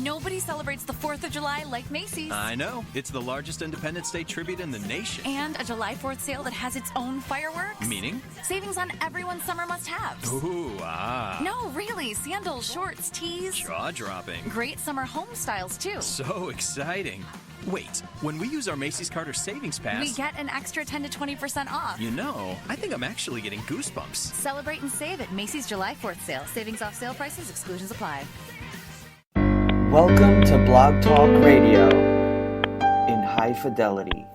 Nobody celebrates the 4th of July like Macy's. I know. It's the largest Independence Day tribute in the nation. And a July 4th sale that has its own fireworks. Meaning? Savings on everyone's summer must-haves. Ooh, ah. No, really. Sandals, shorts, tees. Jaw-dropping. Great summer home styles, too. So exciting. Wait, when we use our Macy's Card or Savings Pass... we get an extra 10 to 20% off. You know, I think I'm actually getting goosebumps. Celebrate and save at Macy's July 4th sale. Savings off sale prices. Exclusions apply. Welcome to Blog Talk Radio in high fidelity.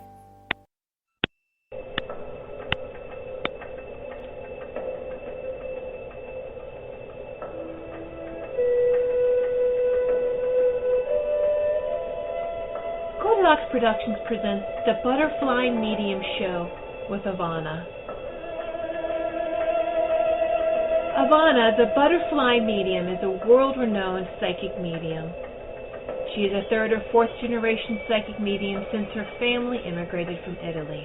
Goldilocks Productions presents the ButterFly Medium Show with Ivana. Ivana, the ButterFly medium, is a world-renowned psychic medium. She is a third or fourth generation psychic medium since her family immigrated from Italy.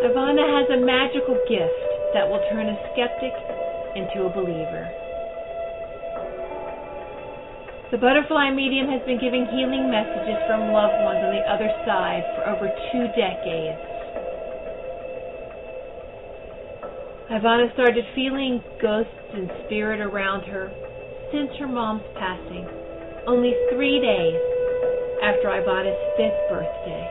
Ivana has a magical gift that will turn a skeptic into a believer. The ButterFly medium has been giving healing messages from loved ones on the other side for over 2 decades. Ivana started feeling ghosts and spirit around her since her mom's passing, only 3 days after Ivana's 5th birthday.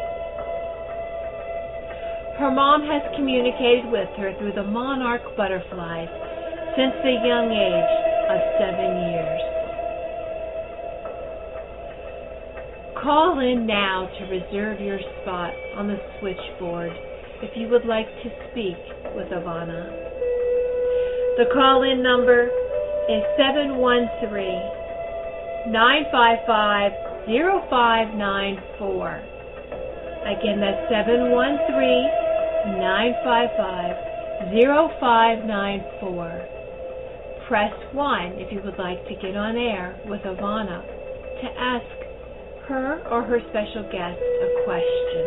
Her mom has communicated with her through the Monarch ButterFlies since the young age of 7 years. Call in now to reserve your spot on the switchboard if you would like to speak with Ivana. The call-in number is 713-955-0594. Again, that's 713-955-0594. Press 1 if you would like to get on air with Ivana to ask her or her special guest a question.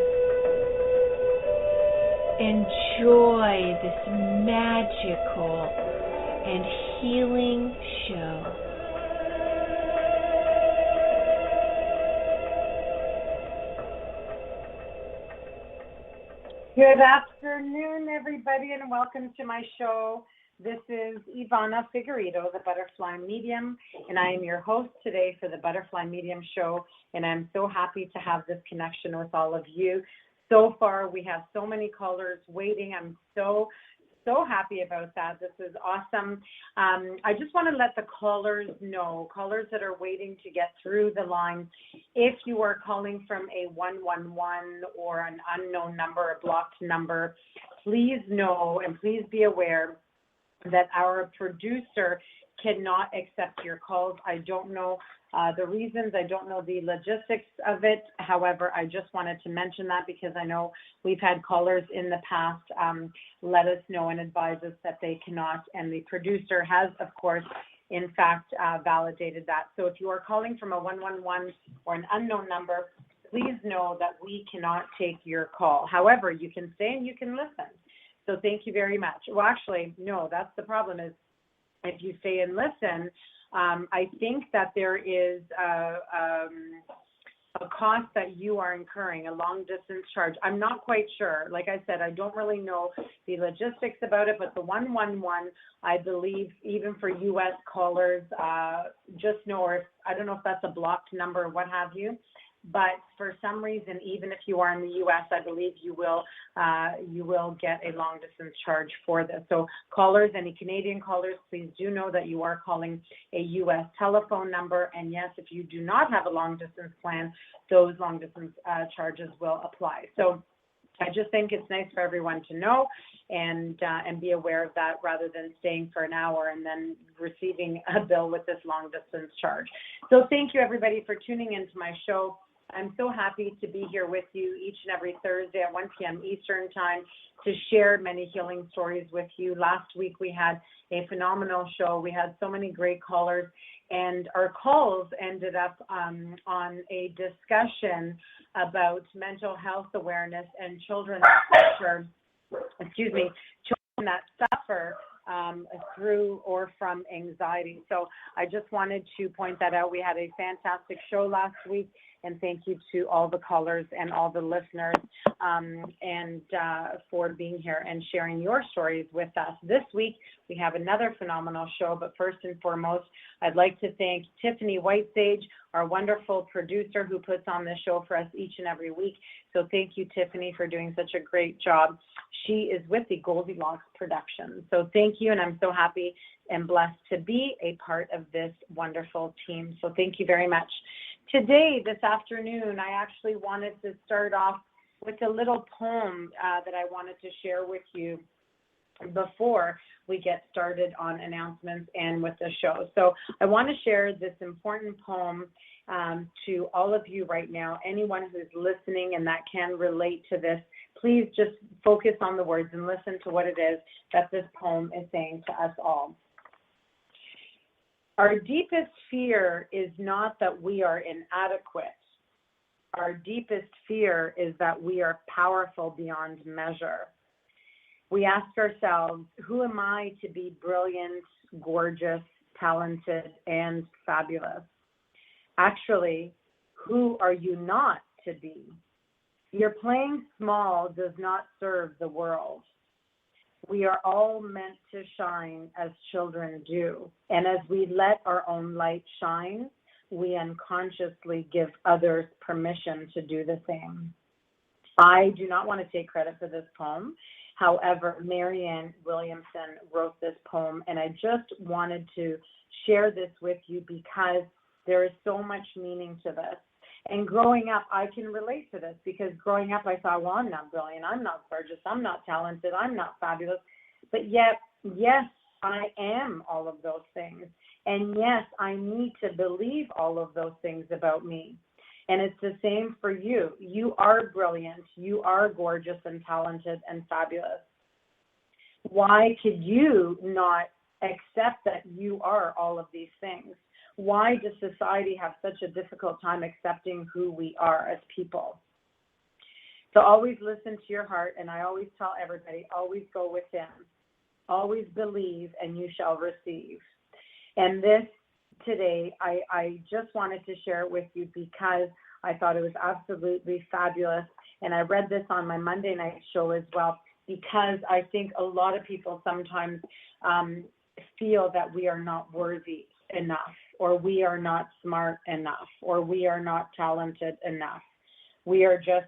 Enjoy this magical and healing show. Good afternoon, everybody, and welcome to my show. This is Ivana Figueredo, the ButterFly Medium, and I am your host today for the ButterFly Medium Show, and I'm so happy to have this connection with all of you. So far, we have so many callers waiting. I'm so happy about that. This is awesome. I just want to let the callers know, callers that are waiting to get through the line, if you are calling from a 111 or an unknown number, a blocked number, please know and please be aware that our producer cannot accept your calls. I don't know the reasons. I don't know the logistics of it. However, I just wanted to mention that because I know we've had callers in the past let us know and advise us that they cannot. And the producer has, of course, in fact, validated that. So if you are calling from a 111 or an unknown number, please know that we cannot take your call. However, you can stay and you can listen. So thank you very much. Well, actually, no, that's the problem is if you stay and listen, I think that there is a cost that you are incurring, a long distance charge. I'm not quite sure. Like I said, I don't really know the logistics about it, but the 111, I believe, even for U.S. callers, just know, or if, I don't know if that's a blocked number or what have you. But for some reason, even if you are in the U.S., I believe you will get a long distance charge for this. So callers, any Canadian callers, please do know that you are calling a U.S. telephone number. And yes, if you do not have a long distance plan, those long distance charges will apply. So I just think it's nice for everyone to know and be aware of that rather than staying for an hour and then receiving a bill with this long distance charge. So thank you, everybody, for tuning into my show. I'm so happy to be here with you each and every Thursday at 1 p.m. Eastern Time to share many healing stories with you. Last week we had a phenomenal show. We had so many great callers, and our calls ended up on a discussion about mental health awareness and children that suffer through or from anxiety. So I just wanted to point that out. We had a fantastic show last week, and thank you to all the callers and all the listeners for being here and sharing your stories with us. This week, we have another phenomenal show, but first and foremost, I'd like to thank Tiffany Whitesage, our wonderful producer who puts on this show for us each and every week. So thank you, Tiffany, for doing such a great job. She is with the Goldilocks production. So thank you, and I'm so happy and blessed to be a part of this wonderful team. So thank you very much. Today, this afternoon, I actually wanted to start off with a little poem that I wanted to share with you before we get started on announcements and with the show. So I want to share this important poem to all of you right now. Anyone who's listening and that can relate to this, please just focus on the words and listen to what it is that this poem is saying to us all. Our deepest fear is not that we are inadequate. Our deepest fear is that we are powerful beyond measure. We ask ourselves, who am I to be brilliant, gorgeous, talented, and fabulous? Actually, who are you not to be? Your playing small does not serve the world. We are all meant to shine as children do. And as we let our own light shine, we unconsciously give others permission to do the same. I do not want to take credit for this poem. However, Marianne Williamson wrote this poem, and I just wanted to share this with you because there is so much meaning to this. And growing up, I can relate to this because growing up, I thought, well, I'm not brilliant, I'm not gorgeous, I'm not talented, I'm not fabulous. But yet, yes, I am all of those things. And yes, I need to believe all of those things about me. And it's the same for you. You are brilliant. You are gorgeous and talented and fabulous. Why could you not accept that you are all of these things? Why does society have such a difficult time accepting who we are as people? So always listen to your heart, and I always tell everybody, always go within. Always believe, and you shall receive. And this today, I just wanted to share it with you because I thought it was absolutely fabulous. And I read this on my Monday night show as well, because I think a lot of people sometimes feel that we are not worthy enough, or we are not smart enough, or we are not talented enough. We are just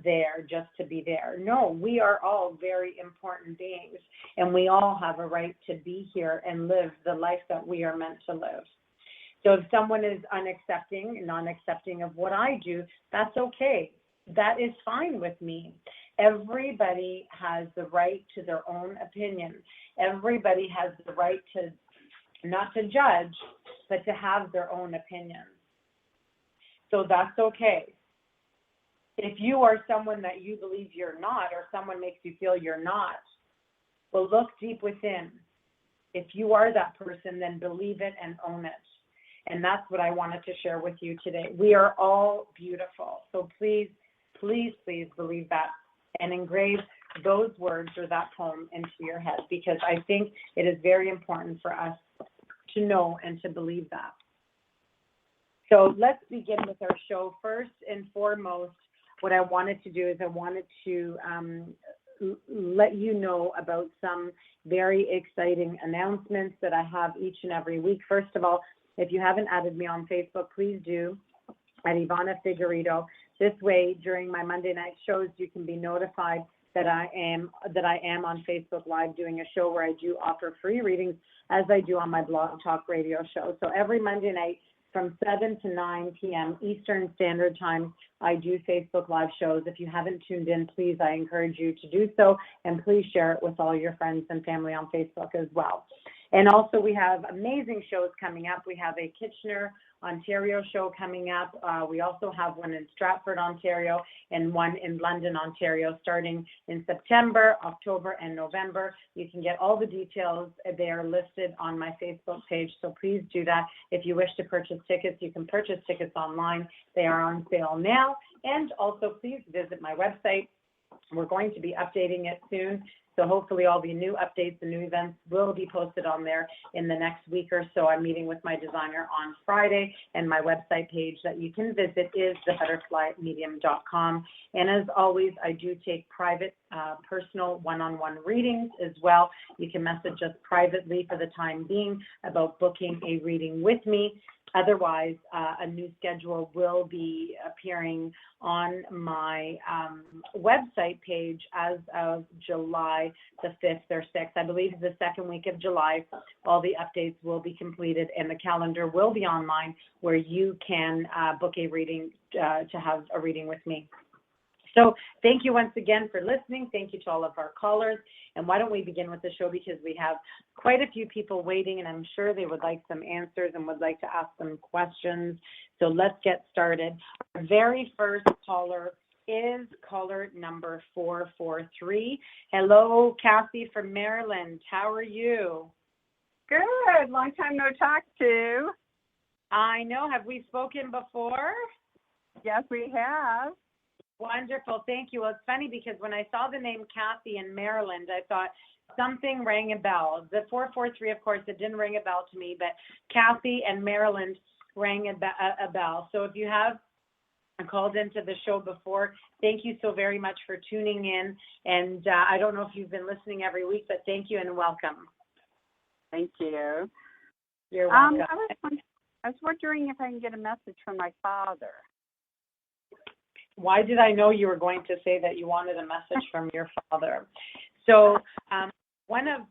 there just to be there. No, we are all very important beings, and we all have a right to be here and live the life that we are meant to live. So if someone is unaccepting, non-accepting of what I do, that's okay. That is fine with me. Everybody has the right to their own opinion. Everybody has the right to not to judge, but to have their own opinion. So that's okay. If you are someone that you believe you're not, or someone makes you feel you're not, well, look deep within. If you are that person, then believe it and own it. And that's what I wanted to share with you today. We are all beautiful. So please, please, please believe that and engrave those words or that poem into your head, because I think it is very important for us to know and to believe that. So let's begin with our show. First and foremost, what I wanted to do is I wanted to let you know about some very exciting announcements that I have each and every week. First of all, if you haven't added me on Facebook, please do at Ivana Figueredo. This way, during my Monday night shows, you can be notified that I am on Facebook Live doing a show where I do offer free readings, as I do on my Blog Talk Radio show. So every Monday night from 7 to 9 p.m. Eastern Standard Time, I do Facebook Live shows. If you haven't tuned in, please, I encourage you to do so, and please share it with all your friends and family on Facebook as well. And also, we have amazing shows coming up. We have a Kitchener, Ontario show coming up. We also have one in Stratford, Ontario, and one in London, Ontario, starting in September, October, and November. You can get all the details. They are listed on my Facebook page, so please do that. If you wish to purchase tickets, you can purchase tickets online. They are on sale now. And also, please visit my website, We're going to be updating it soon. So hopefully all the new updates and new events will be posted on there in the next week or so. I'm meeting with my designer on Friday, and my website page that you can visit is thebutterflymedium.com. And as always, I do take private, personal one-on-one readings as well. You can message us privately for the time being about booking a reading with me. Otherwise, a new schedule will be appearing on my website page as of July the 5th or 6th. I believe the second week of July, all the updates will be completed and the calendar will be online where you can book a reading to have a reading with me. So thank you once again for listening. Thank you to all of our callers. And why don't we begin with the show, because we have quite a few people waiting and I'm sure they would like some answers and would like to ask some questions. So let's get started. Our very first caller is caller number 443. Hello, Kathy from Maryland. How are you? Good. Long time no talk to. I know. Have we spoken before? Yes, we have. Wonderful. Thank you. Well, it's funny because when I saw the name Kathy in Maryland, I thought something rang a bell. The 443, of course, it didn't ring a bell to me, but Kathy and Maryland rang a bell. So if you have called into the show before, thank you so very much for tuning in. And I don't know if you've been listening every week, but thank you and welcome. Thank you. You're welcome. I was wondering if I can get a message from my father. Why did I know you were going to say that you wanted a message from your father? So one of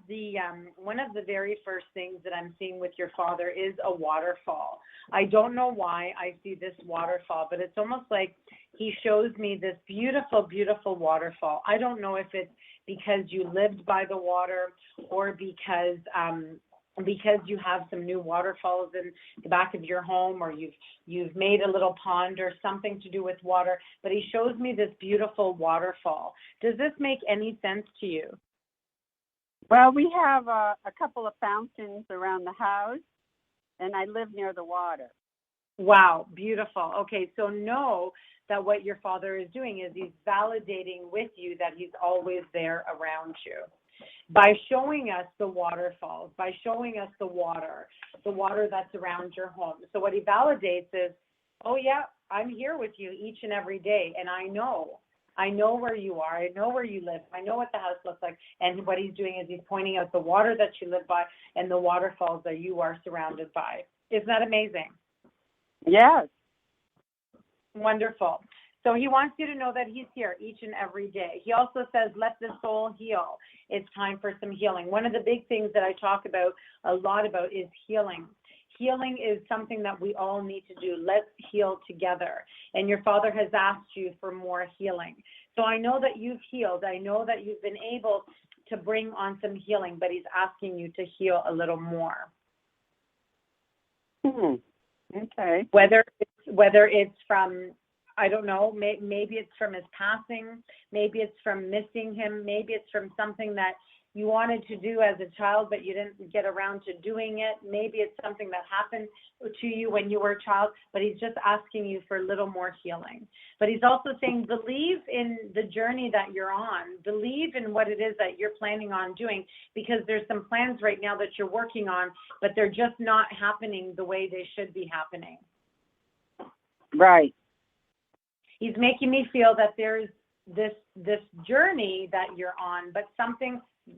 the very first things that I'm seeing with your father is a waterfall. I don't know why I see this waterfall, but it's almost like he shows me this beautiful, beautiful waterfall. I don't know if it's because you lived by the water or because you have some new waterfalls in the back of your home, or you've made a little pond or something to do with water, but he shows me this beautiful waterfall. Does this make any sense to you? Well, we have a couple of fountains around the house, and I live near the water. Wow, beautiful. Okay, so know that what your father is doing is he's validating with you that he's always there around you. By showing us the waterfalls, by showing us the water that's around your home. So what he validates is, oh yeah, I'm here with you each and every day, and I know where you are, I know where you live, I know what the house looks like, and what he's doing is he's pointing out the water that you live by and the waterfalls that you are surrounded by. Isn't that amazing? Yes. Wonderful. So he wants you to know that he's here each and every day. He also says, let the soul heal. It's time for some healing. One of the big things that I talk about a lot about is healing. Healing is something that we all need to do. Let's heal together. And your father has asked you for more healing. So I know that you've healed. I know that you've been able to bring on some healing, but he's asking you to heal a little more. Okay. Whether it's from, I don't know, maybe it's from his passing, maybe it's from missing him, maybe it's from something that you wanted to do as a child, but you didn't get around to doing it. Maybe it's something that happened to you when you were a child, but he's just asking you for a little more healing. But he's also saying, believe in the journey that you're on. Believe in what it is that you're planning on doing, because there's some plans right now that you're working on, but they're just not happening the way they should be happening. Right. He's making me feel that there's this journey that you're on, but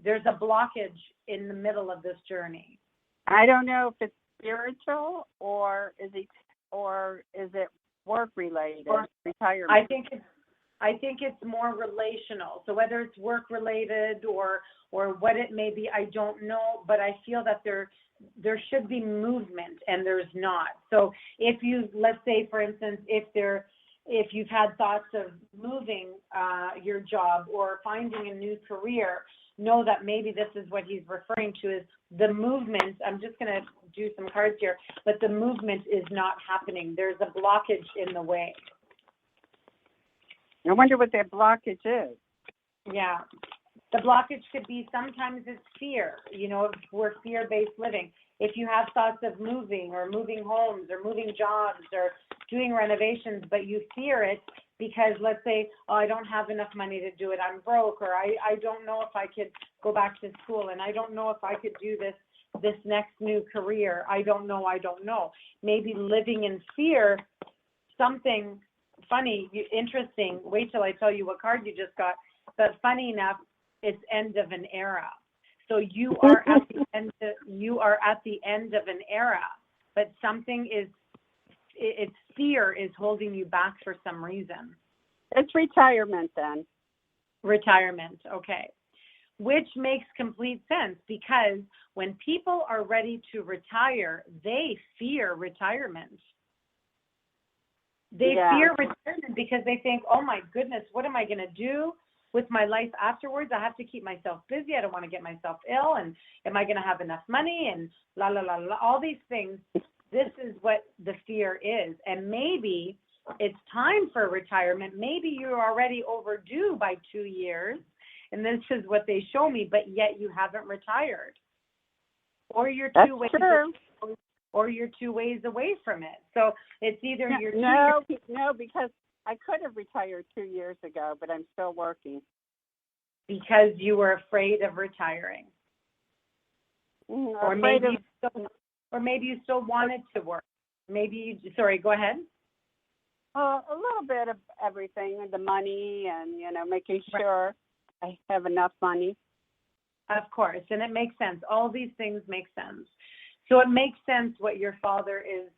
there's a blockage in the middle of this journey. I don't know if it's spiritual or is it work related, retirement. I think it's more relational. So whether it's work related or what it may be, I don't know, but I feel that there should be movement and there's not. So if you, let's say for instance, if you've had thoughts of moving your job or finding a new career, know that maybe this is what he's referring to is the movement. I'm just going to do some cards here, but the movement is not happening. There's a blockage in the way. I wonder what that blockage is. Yeah. The blockage could be, sometimes it's fear, we're fear-based living. If you have thoughts of moving or moving homes or moving jobs or doing renovations, but you fear it, because let's say, oh, I don't have enough money to do it, I'm broke, or I don't know if I could go back to school, and I don't know if I could do this next new career. I don't know. Maybe living in fear, something funny, interesting. Wait till I tell you what card you just got. But funny enough, it's end of an era. So you are at the end. You are at the end of an era, but something is. It's fear is holding you back for some reason. It's retirement then. Retirement, okay. Which makes complete sense, because when people are ready to retire, they fear retirement. They fear retirement because they think, oh my goodness, what am I going to do with my life afterwards? I have to keep myself busy. I don't want to get myself ill. And am I going to have enough money? And la, la, la, la, all these things. This is what the fear is. And maybe it's time for retirement. Maybe you're already overdue by 2 years. And this is what they show me, but yet you haven't retired. Or you're two ways away from it. So it's either you're no, because I could have retired 2 years ago, but I'm still working. Because you were afraid of retiring. Or maybe you still wanted to work. Sorry, go ahead. A little bit of everything, the money and, making sure I have enough money. Of course, and it makes sense. All these things make sense. So it makes sense what your father is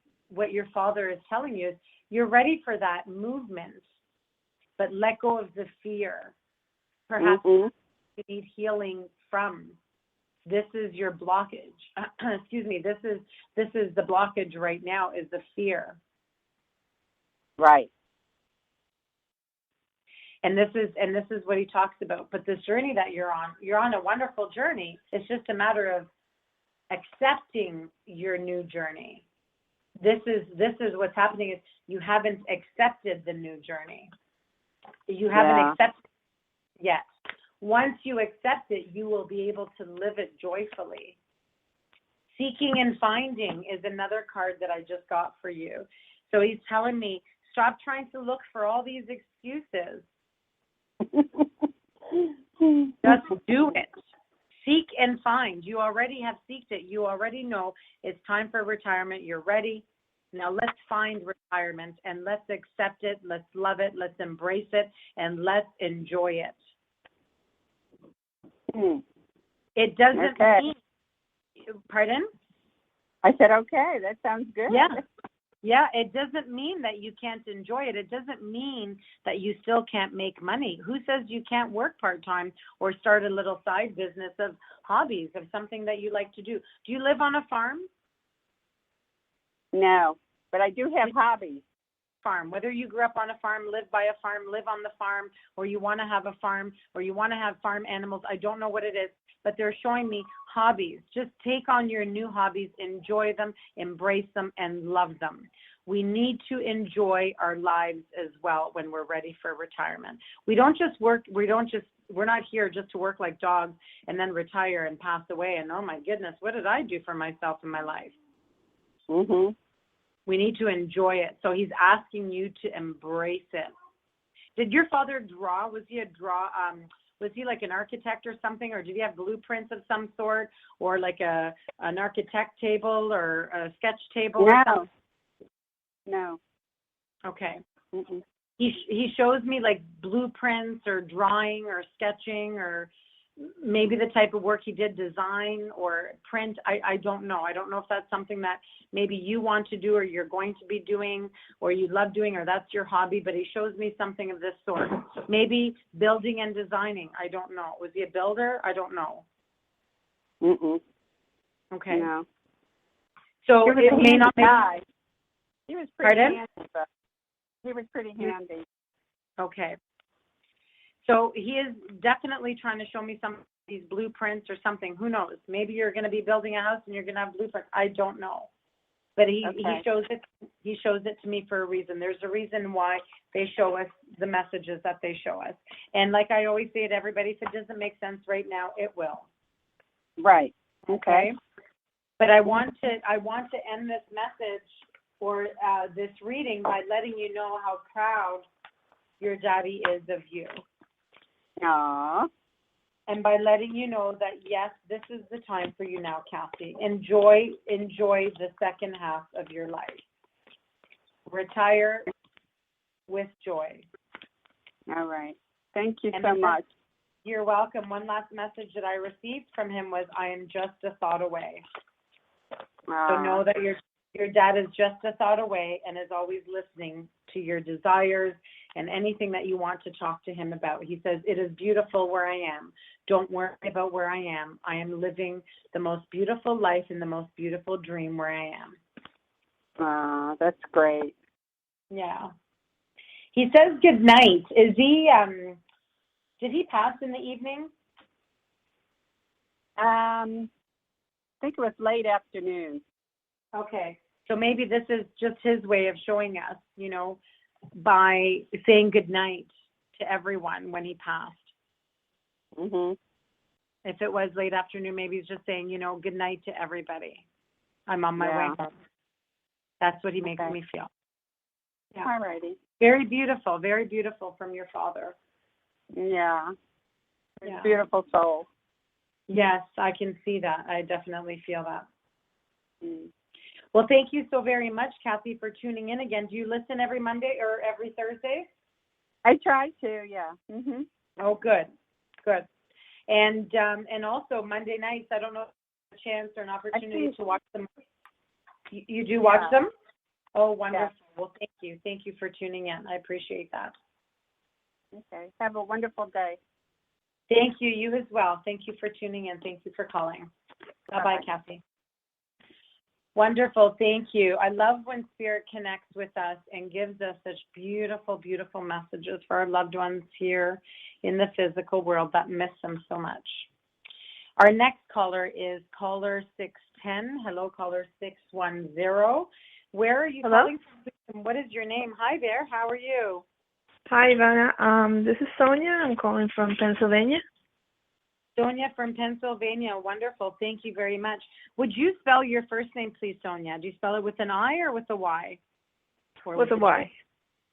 telling you is you're ready for that movement, but let go of the fear. Perhaps you need healing from. This is your blockage. Excuse me. This is the blockage right now, is the fear. Right. And this is what he talks about. But this journey that you're on a wonderful journey. It's just a matter of accepting your new journey. This is what's happening is you haven't accepted the new journey. You haven't accepted it yet. Once you accept it, you will be able to live it joyfully. Seeking and finding is another card that I just got for you. So he's telling me, stop trying to look for all these excuses. Just do it. Seek and find. You already have seeked it. You already know it's time for retirement. You're ready. Now let's find retirement and let's accept it. Let's love it. Let's embrace it and let's enjoy it. It doesn't mean, pardon? I said, okay, that sounds good. Yeah, it doesn't mean that you can't enjoy it. It doesn't mean that you still can't make money. Who says you can't work part-time or start a little side business of hobbies, of something that you like to do? Do you live on a farm? No, but I do have hobbies. Farm, whether you grew up on a farm, live by a farm, live on the farm, or you want to have a farm, or you want to have farm animals, I don't know what it is, but they're showing me hobbies. Just take on your new hobbies, enjoy them, embrace them, and love them. We need to enjoy our lives as well when we're ready for retirement. We don't just work, we're not here just to work like dogs and then retire and pass away and, oh my goodness, what did I do for myself in my life? We need to enjoy it. So he's asking you to embrace it. Did your father draw? Was he was he like an architect or something, or did he have blueprints of some sort, or like an architect table or a sketch table? No. Or something? No. Okay. He shows me like blueprints or drawing or sketching or maybe the type of work he did, design or print. I don't know. I don't know if that's something that maybe you want to do or you're going to be doing or you love doing or that's your hobby, but he shows me something of this sort. Maybe building and designing. I don't know. Was he a builder? I don't know. Okay. No. So it may not make... He was pretty Pardon? handy, but he was pretty handy. Okay. So he is definitely trying to show me some of these blueprints or something. Who knows? Maybe you're going to be building a house and you're going to have blueprints. I don't know. But he shows it. He shows it to me for a reason. There's a reason why they show us the messages that they show us. And like I always say to everybody, if it doesn't make sense right now, it will. Right. Okay. But I want to end this message or this reading by letting you know how proud your daddy is of you. Aw. And by letting you know that, yes, this is the time for you now, Kathy. Enjoy the second half of your life. Retire with joy. All right. Thank you And so much. You're welcome. One last message that I received from him was, I am just a thought away. So know that your dad is just a thought away and is always listening to your desires and anything that you want to talk to him about. He says, it is beautiful where I am. Don't worry about where I am. I am living the most beautiful life and the most beautiful dream where I am. That's great. Yeah. He says good night. Is he, did he pass in the evening? I think it was late afternoon. Okay. So maybe this is just his way of showing us, by saying good night to everyone when he passed. Mhm. If it was late afternoon, maybe he's just saying, good night to everybody. I'm on my way home. That's what he makes me feel. Yeah. All righty. Very beautiful from your father. Yeah. Yeah. Beautiful soul. Yes, I can see that. I definitely feel that. Mm. Well, thank you so very much, Kathy, for tuning in again. Do you listen every Monday or every Thursday? I try to, yeah. Mhm. Oh, good. And also Monday nights, I don't know if you have a chance or an opportunity to watch them. You do watch them? Oh, wonderful. Yeah. Well, thank you. Thank you for tuning in. I appreciate that. Okay. Have a wonderful day. Thank you. You as well. Thank you for tuning in. Thank you for calling. Bye-bye, Kathy. Wonderful. Thank you. I love when Spirit connects with us and gives us such beautiful, beautiful messages for our loved ones here in the physical world that miss them so much. Our next caller is caller 610. Hello, caller 610. Where are you calling from? What is your name? Hi there. How are you? Hi, Ivana. This is Sonia. I'm calling from Pennsylvania. Sonia from Pennsylvania. Wonderful. Thank you very much. Would you spell your first name, please, Sonia? Do you spell it with an I or with a Y? Or with a Y.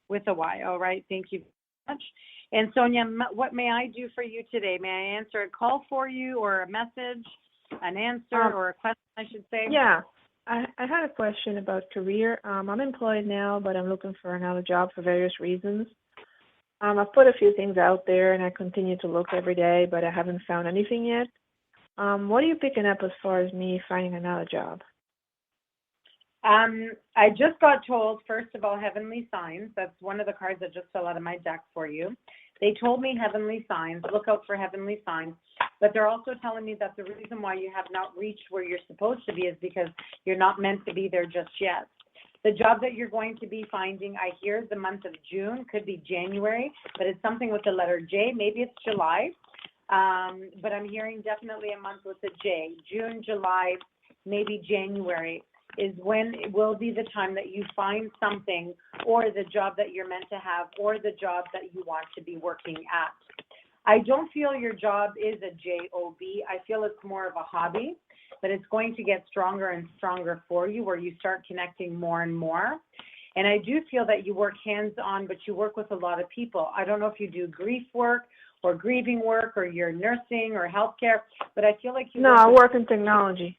With a Y. All right. Thank you very much. And Sonia, what may I do for you today? May I answer a call for you or a message, an answer or a question, I should say? Yeah. I had a question about career. I'm employed now, but I'm looking for another job for various reasons. I've put a few things out there, and I continue to look every day, but I haven't found anything yet. What are you picking up as far as me finding another job? I just got told, first of all, heavenly signs. That's one of the cards that just fell out of my deck for you. They told me heavenly signs. Look out for heavenly signs. But they're also telling me that the reason why you have not reached where you're supposed to be is because you're not meant to be there just yet. The job that you're going to be finding, I hear the month of June, could be January, but it's something with the letter J. Maybe it's July, but I'm hearing definitely a month with a J. June, July, maybe January is when it will be the time that you find something or the job that you're meant to have or the job that you want to be working at. I don't feel your job is a job. I feel it's more of a hobby, but it's going to get stronger and stronger for you where you start connecting more and more. And I do feel that you work hands-on, but you work with a lot of people. I don't know if you do grief work or grieving work or you're nursing or healthcare, but I feel like you I work in technology.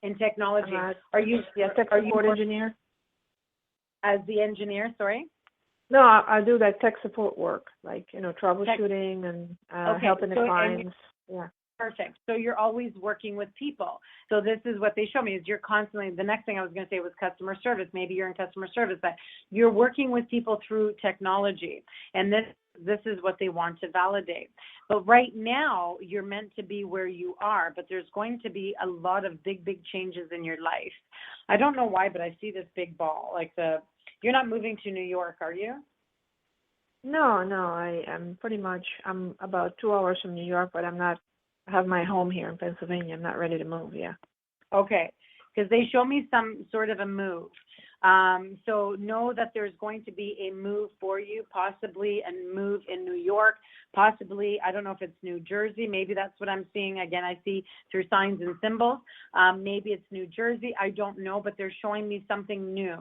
In technology. Are you tech support engineer? As the engineer, sorry? No, I do that tech support work, like, troubleshooting and helping the clients. Yeah. Perfect. So you're always working with people. So this is what they show me is you're constantly, the next thing I was going to say was customer service. Maybe you're in customer service, but you're working with people through technology. And this is what they want to validate. But right now you're meant to be where you are, but there's going to be a lot of big, big changes in your life. I don't know why, but I see this big ball, you're not moving to New York, are you? No, I'm about 2 hours from New York, but I have my home here in Pennsylvania. I'm not ready to move, yeah. Okay, because they show me some sort of a move. So know that there's going to be a move for you, possibly a move in New York, possibly, I don't know if it's New Jersey, maybe that's what I'm seeing. Again, I see through signs and symbols. Maybe it's New Jersey, I don't know, but they're showing me something new.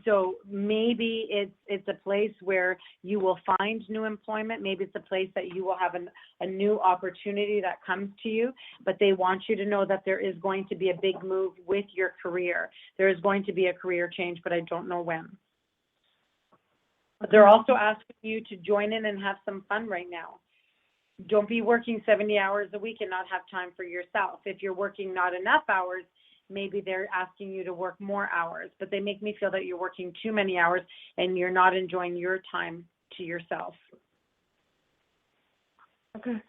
So maybe it's a place where you will find new employment. Maybe it's a place that you will have a new opportunity that comes to you, but they want you to know that there is going to be a big move with your career. There is going to be a career change, but I don't know when. They're also asking you to join in and have some fun right now. Don't be working 70 hours a week and not have time for yourself. If you're working not enough hours, maybe they're asking you to work more hours, but they make me feel that you're working too many hours and you're not enjoying your time to yourself. Okay.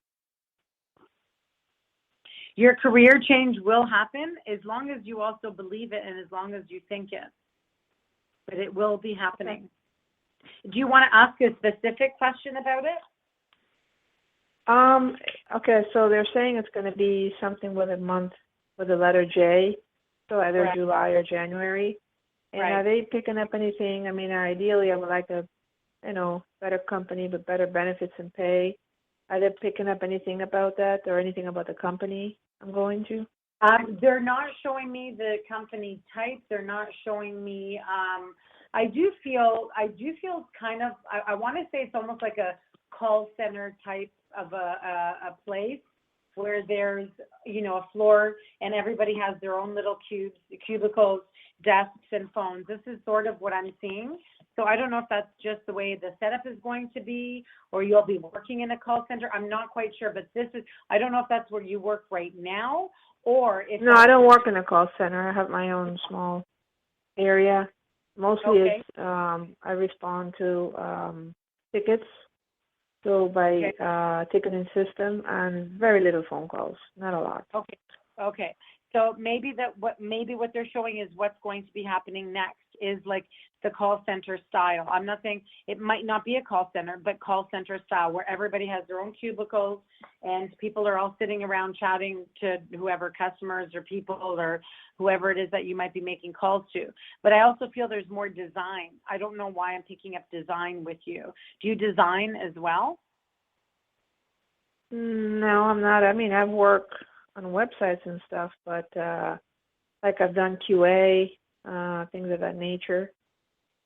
Your career change will happen as long as you also believe it and as long as you think it. But it will be happening. Do you want to ask a specific question about it? Okay, so they're saying it's going to be something with a month with the letter J, so either Correct. July or January. And Right. are they picking up anything? I mean, ideally, I would like a, better company with better benefits and pay. Are they picking up anything about that or anything about the company I'm going to? They're not showing me the company type. They're not showing me. I do feel kind of. I want to say it's almost like a call center type of a place where there's a floor and everybody has their own little cubicles, desks, and phones. This is sort of what I'm seeing. So I don't know if that's just the way the setup is going to be, or you'll be working in a call center. I'm not quite sure, but I don't know if that's where you work right now, or if. No, I don't work in a call center. I have my own small area. Mostly Okay. it's, I respond to tickets, so by ticketing system, and very little phone calls, not a lot. Okay. So maybe what they're showing is what's going to be happening next is like the call center style. I'm not saying it might not be a call center, but call center style where everybody has their own cubicles and people are all sitting around chatting to whoever, customers or people or whoever it is that you might be making calls to. But I also feel there's more design. I don't know why I'm picking up design with you. Do you design as well? No, I'm not. I mean, I've worked on websites and stuff, but like I've done QA, things of that nature.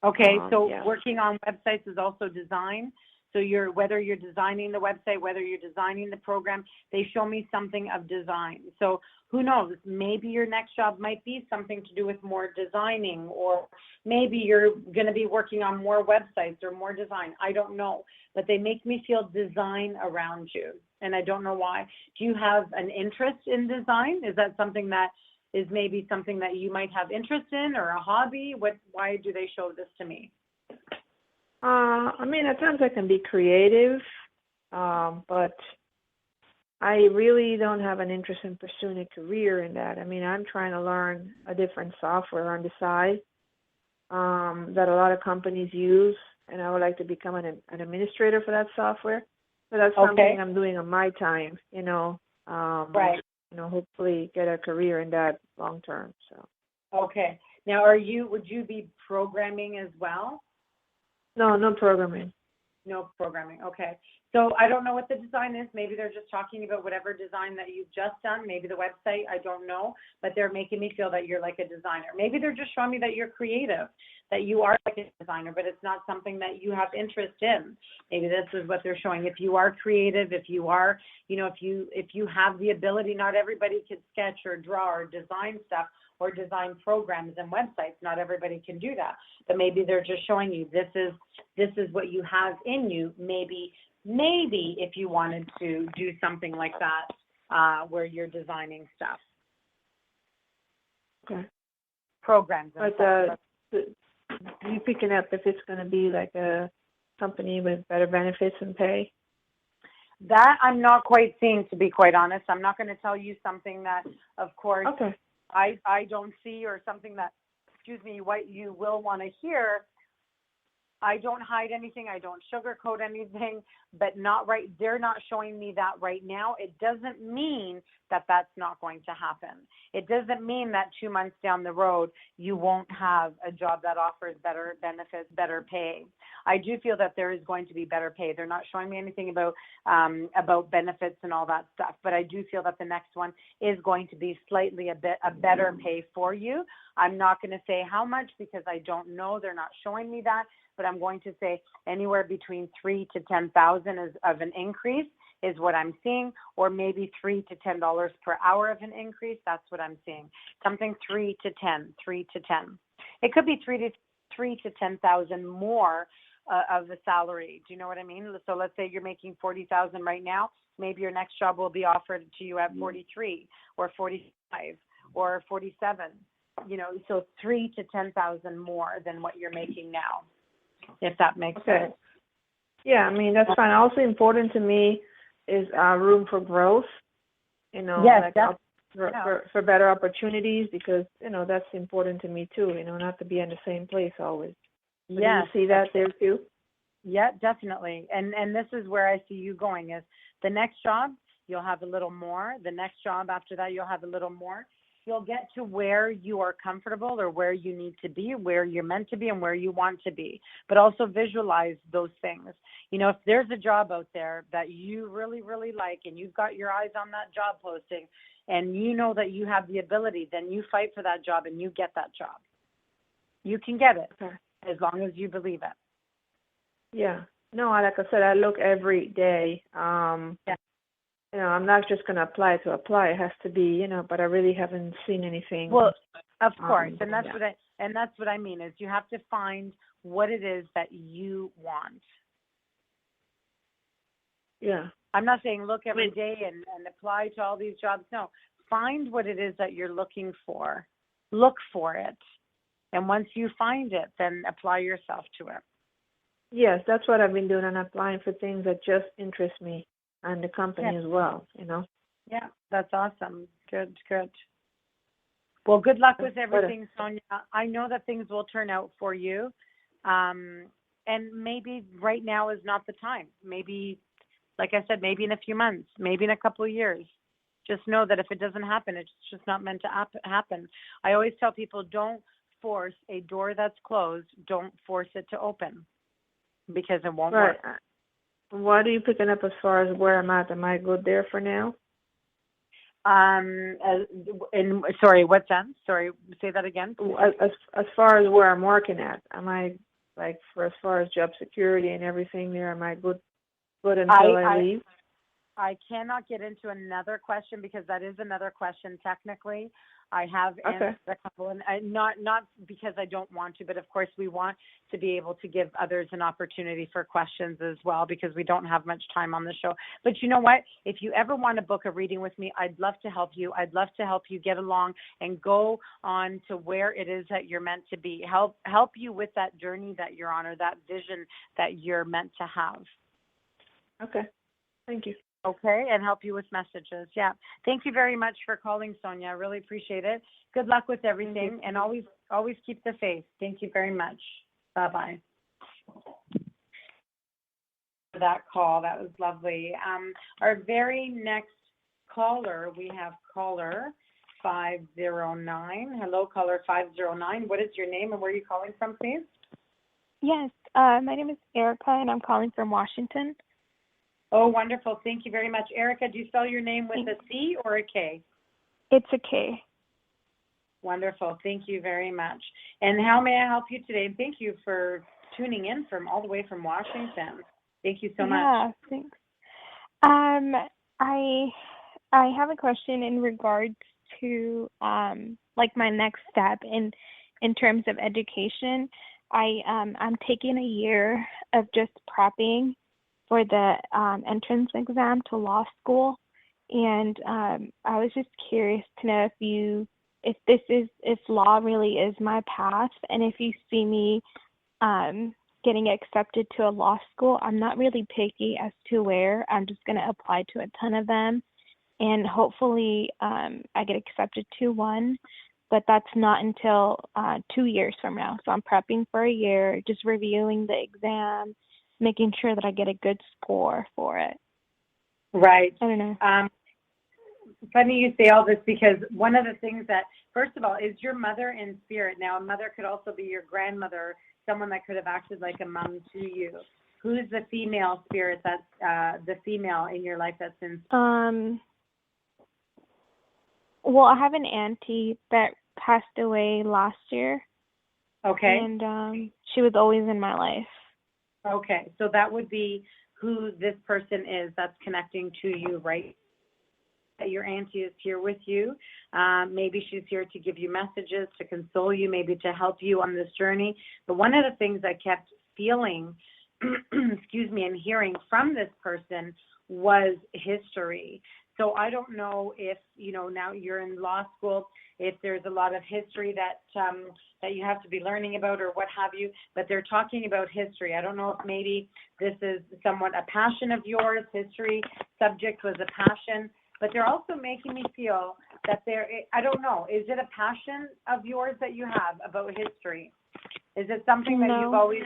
Okay, so yeah. Working on websites is also design. So whether you're designing the website, whether you're designing the program, they show me something of design. So who knows, maybe your next job might be something to do with more designing, or maybe you're going to be working on more websites or more design. I don't know, but they make me feel design around you, and I don't know why. Do you have an interest in design? Is that something that is maybe something that you might have interest in, or a hobby? Why do they show this to me? I mean, at times I can be creative, but I really don't have an interest in pursuing a career in that. I mean, I'm trying to learn a different software on the side that a lot of companies use, and I would like to become an administrator for that software. So that's something I'm doing on my time, Right. Hopefully get a career in that long term. So. Okay. Now, would you be programming as well? No programming. No programming. Okay. So I don't know what the design is. Maybe they're just talking about whatever design that you've just done. Maybe the website, I don't know, but they're making me feel that you're like a designer. Maybe they're just showing me that you're creative, that you are like a designer, but it's not something that you have interest in. Maybe this is what they're showing. If you are creative, if you are, if you have the ability, not everybody can sketch or draw or design stuff or design programs and websites. Not everybody can do that, but maybe they're just showing you this is what you have in you. Maybe if you wanted to do something like that, where you're designing stuff. Okay. Programs. And but you picking up if it's going to be like a company with better benefits and pay? That I'm not quite seeing, to be quite honest. I'm not going to tell you something that, of course, I don't see, or something that, what you will want to hear. I don't hide anything. I don't sugarcoat anything, but not right. They're not showing me that right now. It doesn't mean that that's not going to happen. It doesn't mean that 2 months down the road, you won't have a job that offers better benefits, better pay. I do feel that there is going to be better pay. They're not showing me anything about benefits and all that stuff, but I do feel that the next one is going to be slightly a better pay for you. I'm not going to say how much because I don't know. They're not showing me that, but I'm going to say anywhere between 3 to 10,000 of an increase is what I'm seeing, or maybe $3 to $10 per hour of an increase. That's what I'm seeing. Something 3 to 10. It could be 3 to 10,000 more of the salary. Do you know what I mean? So let's say you're making 40,000 right now. Maybe your next job will be offered to you at 43 or 45 or 47. You know, so 3 to 10,000 more than what you're making now, if that makes sense. Yeah, I mean, that's fine. Also important to me is room for growth, you know, yes, for better opportunities, because, you know, that's important to me too, you know, not to be in the same place always. So yes. Do you see that there too? Yeah, definitely. And this is where I see you going is the next job, you'll have a little more. The next job after that, you'll have a little more. You'll get to where you are comfortable or where you need to be, where you're meant to be and where you want to be. But also visualize those things. You know, if there's a job out there that you really, really like and you've got your eyes on that job posting and you know that you have the ability, then you fight for that job and you get that job. You can get it as long as you believe it. Yeah. No, like I said, I look every day. You know, I'm not just going to apply. It has to be, you know, but I really haven't seen anything. Well, of course. And that's what I mean is you have to find what it is that you want. Yeah. I'm not saying look every day and apply to all these jobs. No, find what it is that you're looking for. Look for it. And once you find it, then apply yourself to it. Yes, that's what I've been doing. I'm applying for things that just interest me and the company as well, you know. Yeah, that's awesome. Good. Well, good luck with everything, Sonia. I know that things will turn out for you. And maybe right now is not the time. Maybe, like I said, maybe in a few months, maybe in a couple of years. Just know that if it doesn't happen, it's just not meant to happen. I always tell people, don't force a door that's closed. Don't force it to open because it won't work. What are you picking up as far as where I'm at? Am I good there for now? Sorry, what sense? Sorry, say that again. As far as where I'm working at, am I like as far as job security and everything there? Am I good until I leave? I cannot get into another question because that is another question technically. I have answered a couple, and not because I don't want to, but of course we want to be able to give others an opportunity for questions as well because we don't have much time on the show. But you know what? If you ever want to book a reading with me, I'd love to help you. I'd love to help you get along and go on to where it is that you're meant to be. Help you with that journey that you're on or that vision that you're meant to have. Okay. Thank you. Okay, and help you with messages. Yeah. Thank you very much for calling, Sonia. I really appreciate it. Good luck with everything, and always keep the faith. Thank you very much. Bye-bye. For that call, that was lovely. Our very next caller, we have caller 509. Hello, caller 509. What is your name and where are you calling from, please? Yes, my name is Erica, and I'm calling from Washington. Oh, wonderful. Thank you very much. Erica, do you spell your name with a C or a K? It's a K. Wonderful. Thank you very much. And how may I help you today? Thank you for tuning in from all the way from Washington. Thank you so much. Yeah, thanks. I have a question in regards to like my next step in terms of education. I'm taking a year of just prepping for the entrance exam to law school, and I was just curious to know if law really is my path, and if you see me getting accepted to a law school. I'm not really picky as to where. I'm just going to apply to a ton of them, and hopefully I get accepted to one. but that's not until 2 years from now. So I'm prepping for a year, just reviewing the exam, making sure that I get a good score for it. Right. I don't know. Funny you say all this, because one of the things that, first of all, is your mother in spirit. Now, a mother could also be your grandmother, someone that could have acted like a mom to you. Who's the female spirit that's the female in your life that's in? Well, I have an auntie that passed away last year. Okay. And she was always in my life. Okay, so that would be who this person is that's connecting to you, right? Your auntie is here with you. Maybe she's here to give you messages, to console you, maybe to help you on this journey. But one of the things I kept feeling, excuse me, and hearing from this person was history. So I don't know if, now you're in law school, if there's a lot of history that you have to be learning about or what have you, but they're talking about history. I don't know if maybe this is somewhat a passion of yours. History subject was a passion, but they're also making me feel that I don't know, is it a passion of yours that you have about history? Is it something that you've always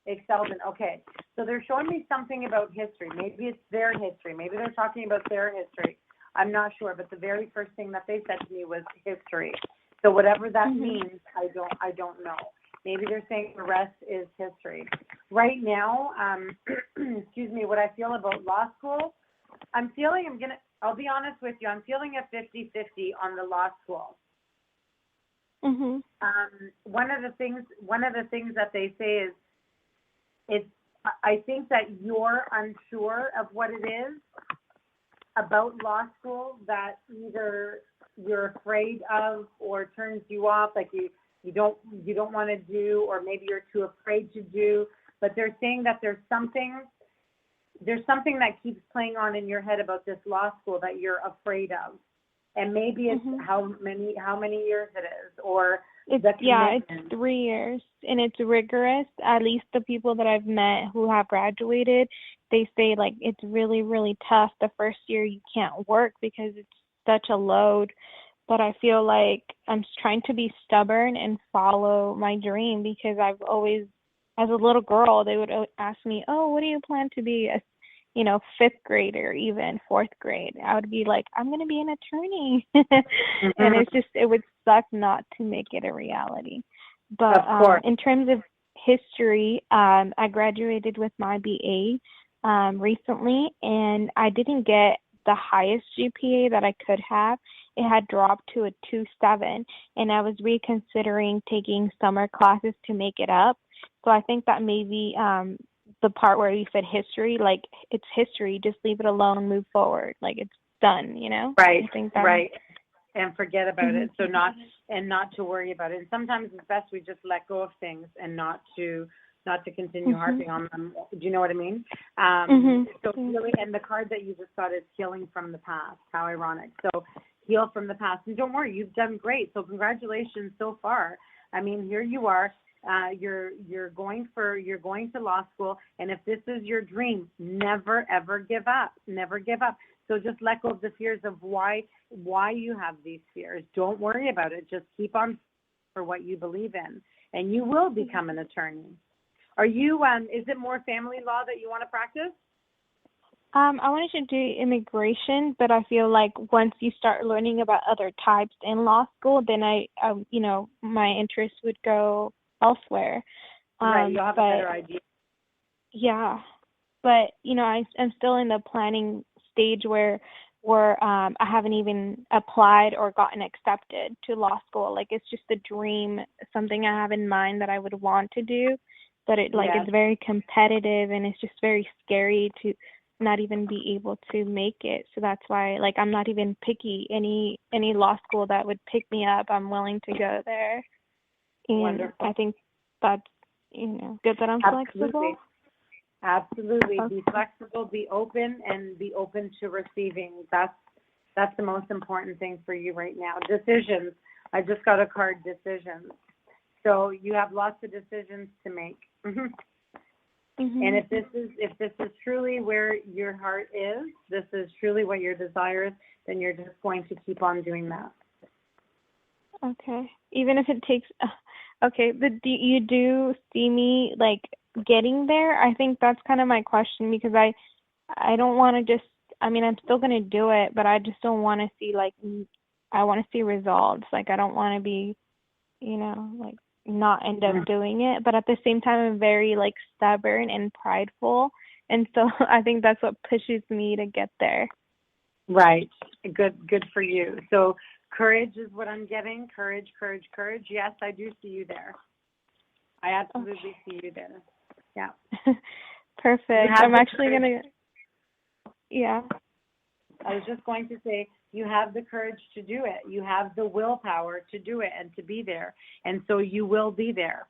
excelled in? Okay, so they're showing me something about history. Maybe it's their history. Maybe they're talking about their history. I'm not sure, but the very first thing that they said to me was history. So whatever that means, I don't know. Maybe they're saying the rest is history. Right now, excuse me, what I feel about law school, I'll be honest with you, I'm feeling a 50-50 on the law school. One of the things that they say is, I think that you're unsure of what it is about law school that either you're afraid of or turns you off, like you don't want to do, or maybe you're too afraid to do. But they're saying that there's something that keeps playing on in your head about this law school that you're afraid of, and maybe it's how many years it is, or it's 3 years, and it's rigorous. At least the people that I've met who have graduated, they say like it's really, really tough. The first year you can't work because it's such a load. But I feel like I'm trying to be stubborn and follow my dream, because I've always, as a little girl, they would ask me, "Oh, what do you plan to be?" Fifth grade or even fourth grade. I would be like, I'm going to be an attorney. And it would suck not to make it a reality. But in terms of history, I graduated with my BA recently, and I didn't get the highest GPA that I could have. It had dropped to a 2.7, and I was reconsidering taking summer classes to make it up. So I think that maybe the part where you said history, like it's history, just leave it alone, move forward, like it's done, Right, I think right, and forget about it. So not to worry about it. And sometimes it's best we just let go of things and not to continue harping on them. Do you know what I mean? So really, and the card that you just got is healing from the past. How ironic. So heal from the past, and don't worry, you've done great. So congratulations so far. I mean, here you are. You're going to law school, and if this is your dream, never ever give up. Never give up. So just let go of the fears of why you have these fears. Don't worry about it. Just keep on for what you believe in, and you will become an attorney. Are you? Is it more family law that you want to practice? I wanted to do immigration, but I feel like once you start learning about other types in law school, then my interest would go elsewhere. Right, you'll have a better idea. Yeah, but I'm still in the planning stage where I haven't even applied or gotten accepted to law school. Like it's just a dream, something I have in mind that I would want to do, but it's very competitive, and it's just very scary to not even be able to make it. So that's why, like, I'm not even picky. Any law school that would pick me up, I'm willing to go there. And wonderful. I think that's, good that I'm flexible. Absolutely. Be flexible, be open, and be open to receiving. That's the most important thing for you right now. Decisions. I just got a card, decisions. So you have lots of decisions to make. And if this is truly where your heart is, this is truly what your desire is, then you're just going to keep on doing that. Okay. Even if it takes, okay, but you do see me like getting there? I think that's kind of my question because I don't want to just, I mean, I'm still going to do it, but I just don't want to see like, I want to see results. Like, I don't want to be, like not end up doing it. But at the same time, I'm very like stubborn and prideful. And so I think that's what pushes me to get there. Right. Good for you. So courage is what I'm getting. Courage. Yes, I do see you there. I absolutely see you there. Yeah. Perfect. I'm actually going to, yeah. I was just going to say, you have the courage to do it. You have the willpower to do it and to be there. And so you will be there.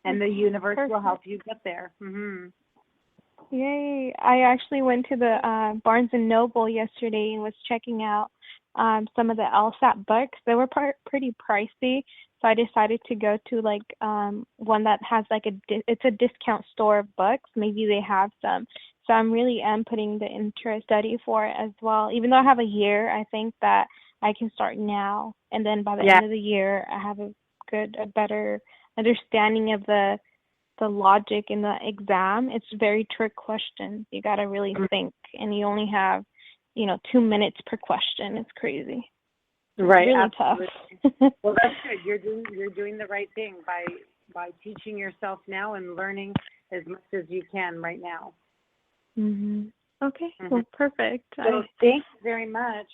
And the universe will help you get there. Mm-hmm. Yay. I actually went to the Barnes & Noble yesterday and was checking out some of the LSAT books. They were pretty pricey, so I decided to go to like one that has like it's a discount store of books. Maybe they have some. So I'm really putting the interest study for it as well. Even though I have a year, I think that I can start now, and then by the end of the year, I have a better understanding of the logic in the exam. It's very trick questions. You got to really think, and you only have 2 minutes per question. It's crazy. Right. Really absolutely. tough. Well, that's good. You're doing the right thing by teaching yourself now and learning as much as you can right now. Mhm. Okay. Well, perfect. So thanks very much.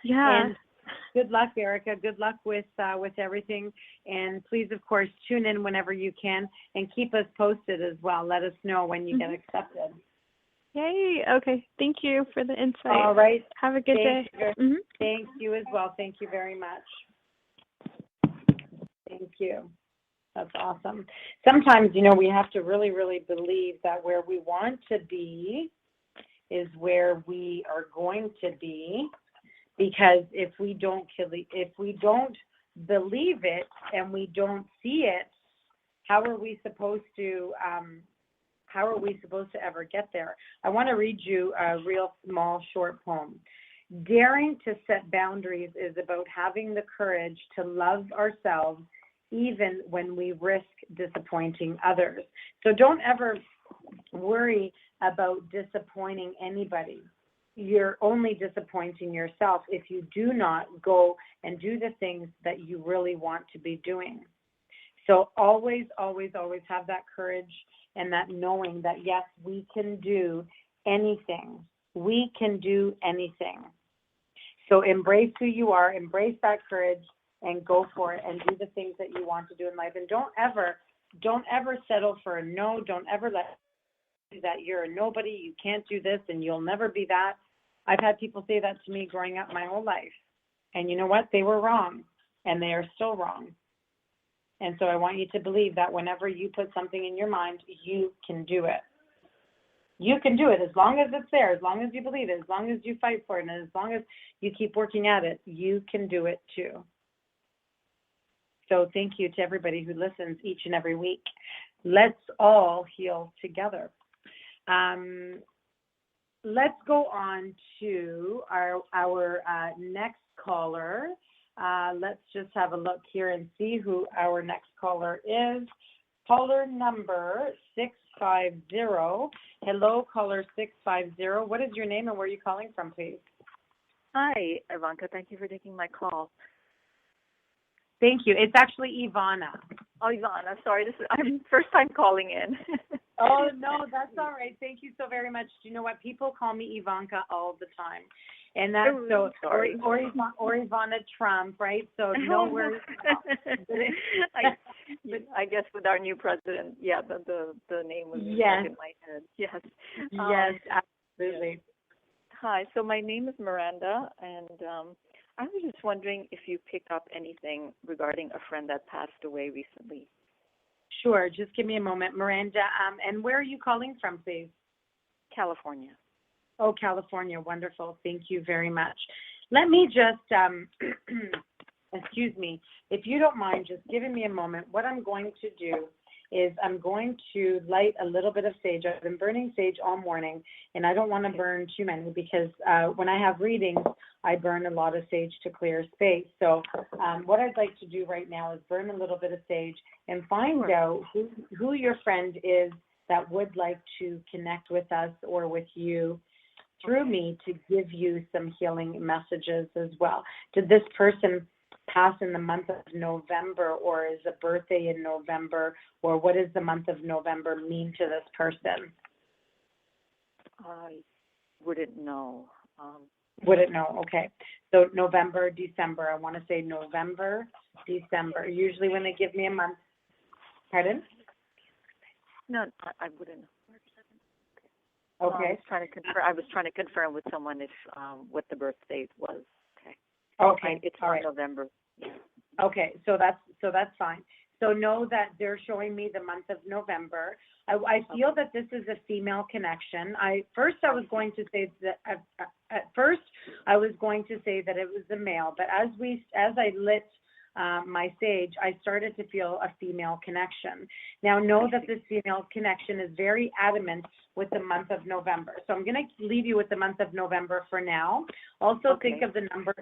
Yeah. And good luck, Erica. Good luck with everything. And please, of course, tune in whenever you can and keep us posted as well. Let us know when you get accepted. Yay. Okay. Thank you for the insight. All right. Have a good day. Thank you as well. Thank you very much. Thank you. That's awesome. Sometimes, we have to really, really believe that where we want to be is where we are going to be, because if we don't believe it and we don't see it, how are we supposed to ever get there? I want to read you a real small short poem. Daring to set boundaries is about having the courage to love ourselves even when we risk disappointing others. So don't ever worry about disappointing anybody. You're only disappointing yourself if you do not go and do the things that you really want to be doing. So always, always, always have that courage and that knowing that, yes, we can do anything. We can do anything. So embrace who you are, embrace that courage, and go for it and do the things that you want to do in life. And don't ever settle for a no. Don't ever let that you're a nobody, you can't do this, and you'll never be that. I've had people say that to me growing up my whole life. And you know what? They were wrong, and they are still wrong. And so I want you to believe that whenever you put something in your mind, you can do it. You can do it as long as it's there, as long as you believe it, as long as you fight for it, and as long as you keep working at it, you can do it too. So thank you to everybody who listens each and every week. Let's all heal together. Let's go on to our next caller. Let's just have a look here and see who our next caller is. Caller number 650. Hello, caller 650. What is your name and where are you calling from, please? Hi, Ivanka. Thank you for taking my call. Thank you. It's actually Ivana. Oh, Ivana. Sorry, I'm first time calling in. Oh, no, that's all right. Thank you so very much. Do you know what? People call me Ivanka all the time. And that's so sorry. Or Ivana Trump, right? So no worries. I guess with our new president, the name was in my head. Yes. Yes, absolutely. Hi. So my name is Miranda, and I was just wondering if you pick up anything regarding a friend that passed away recently. Sure. Just give me a moment, Miranda. And where are you calling from, please? California. Oh, California. Wonderful. Thank you very much. Let me just, excuse me, if you don't mind just giving me a moment, what I'm going to do is I'm going to light a little bit of sage. I've been burning sage all morning, and I don't want to burn too many because when I have readings, I burn a lot of sage to clear space. So what I'd like to do right now is burn a little bit of sage and find out who your friend is that would like to connect with us or with you through me to give you some healing messages as well. Did this person pass in the month of November, or is a birthday in November, or what does the month of November mean to this person? I wouldn't know. Wouldn't know, okay. So November, December, I want to say November, December. Usually when they give me a month, pardon? No, I wouldn't know. Okay. I was trying to confirm with someone if what the birth date was. Okay. It's all right. November. Yeah. Okay, so that's fine. So know that they're showing me the month of November. I feel that this is a female connection. At first I was going to say that it was a male, but as I lit my sage, I started to feel a female connection. Now know that this female connection is very adamant with the month of November. So I'm going to leave you with the month of November for now. Also think of the number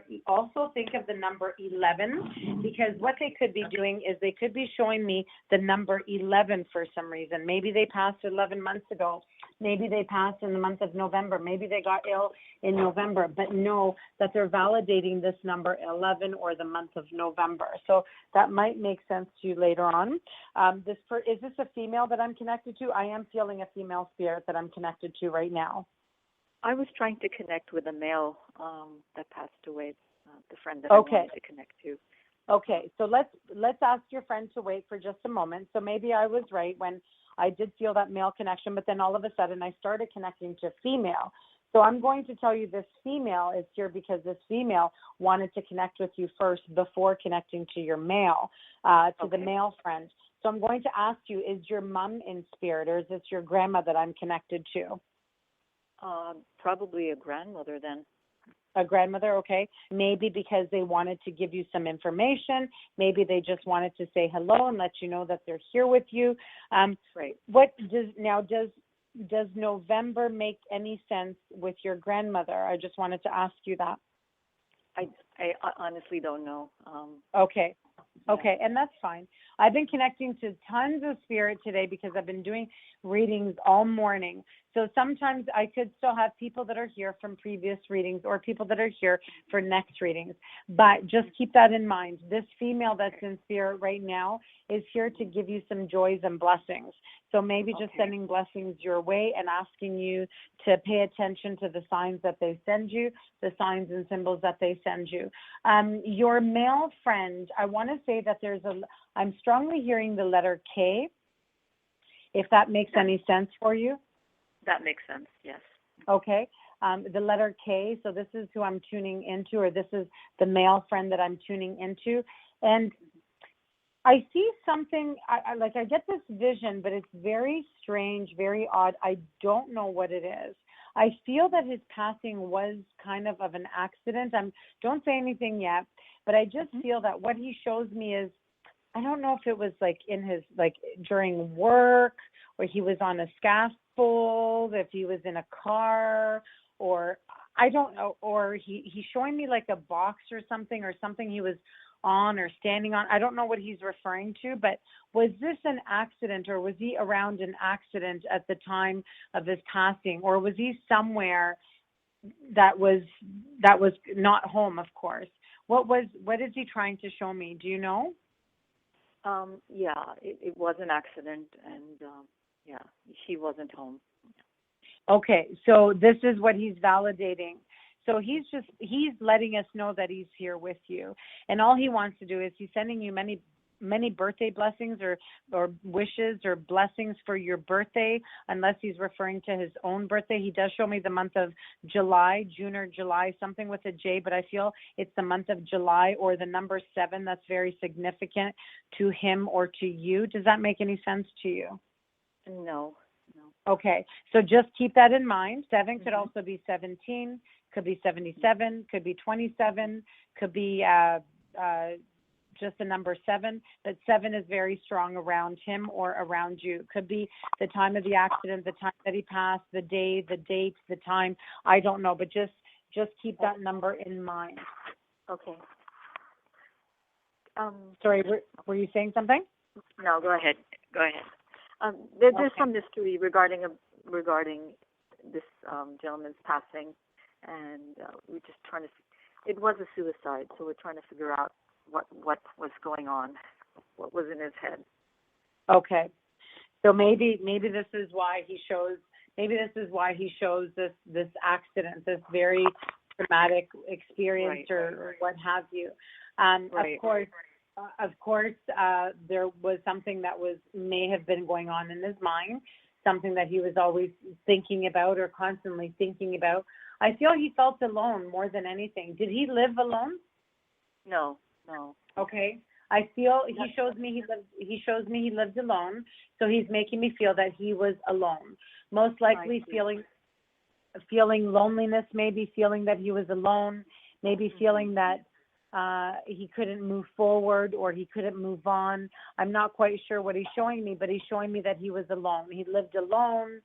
11, because what they could be doing is they could be showing me the number 11 for some reason. Maybe they passed 11 months ago. Maybe they passed in the month of November. Maybe they got ill in November, but know that they're validating this number 11 or the month of November. So that might make sense to you later on. Is this a female that I'm connected to? I am feeling a female spirit that I'm connected to right now. I was trying to connect with a male that passed away, the friend that I wanted to connect to. Okay, so let's ask your friend to wait for just a moment. So maybe I was right when I did feel that male connection, but then all of a sudden I started connecting to female. So I'm going to tell you this female is here because this female wanted to connect with you first before connecting to your male, the male friend. So I'm going to ask you, is your mom in spirit, or is this your grandma that I'm connected to? Probably a grandmother then. A grandmother, okay. Maybe because they wanted to give you some information. Maybe they just wanted to say hello and let you know that they're here with you. Right. Does November make any sense with your grandmother? I just wanted to ask you that. I honestly don't know. Okay, and that's fine. I've been connecting to tons of spirit today because I've been doing readings all morning. So sometimes I could still have people that are here from previous readings or people that are here for next readings. But just keep that in mind. This female that's in spirit right now is here to give you some joys and blessings. So maybe just sending blessings your way and asking you to pay attention to the signs that they send you, the signs and symbols that they send you. Your male friend, I want to say that I'm strongly hearing the letter K, if that makes any sense for you. That makes sense, yes. Okay. The letter K, so this is who I'm tuning into, or this is the male friend that I'm tuning into. And I see something, I get this vision, but it's very strange, very odd. I don't know what it is. I feel that his passing was kind of an accident. Don't say anything yet, but I just feel that what he shows me is, I don't know if it was in his, during work, or he was on a scaffold, if he was in a car, or I don't know, or he's showing me a box or something he was on or standing on. I don't know what he's referring to, but was this an accident, or was he around an accident at the time of his passing, or was he somewhere that was not home, of course? What is he trying to show me? Do you know? Yeah, it was an accident, and he wasn't home. Okay, so this is what he's validating. So he's letting us know that he's here with you, and all he wants to do is he's sending you many birthday blessings or wishes or blessings for your birthday, unless he's referring to his own birthday. He does show me the month of July, June or July, something with a J, but I feel it's the month of July or the number 7. That's very significant to him or to you. Does that make any sense to you? No. Okay, so just keep that in mind. 7 could also be 17, could be 77, could be 27, could be just the number 7, but 7 is very strong around him or around you. Could be the time of the accident, the time that he passed, the day, the date, the time. I don't know, but just keep that number in mind. Okay. Sorry, were you saying something? No, go ahead. There's some mystery regarding this gentleman's passing, and we're just trying to. It was a suicide, so we're trying to figure out what was going on, what was in his head. Okay, so maybe this is why he shows. Maybe this is why he shows this accident, this very traumatic experience, or what have you. Of course, there was something that may have been going on in his mind, something that he was always thinking about or constantly thinking about. I feel he felt alone more than anything. Did he live alone? No. Okay. I feel he shows me he lived alone, so he's making me feel that he was alone. Most likely feeling loneliness, maybe feeling that he was alone, maybe feeling that he couldn't move forward or he couldn't move on. I'm not quite sure what he's showing me, but he's showing me that he was alone. He lived alone.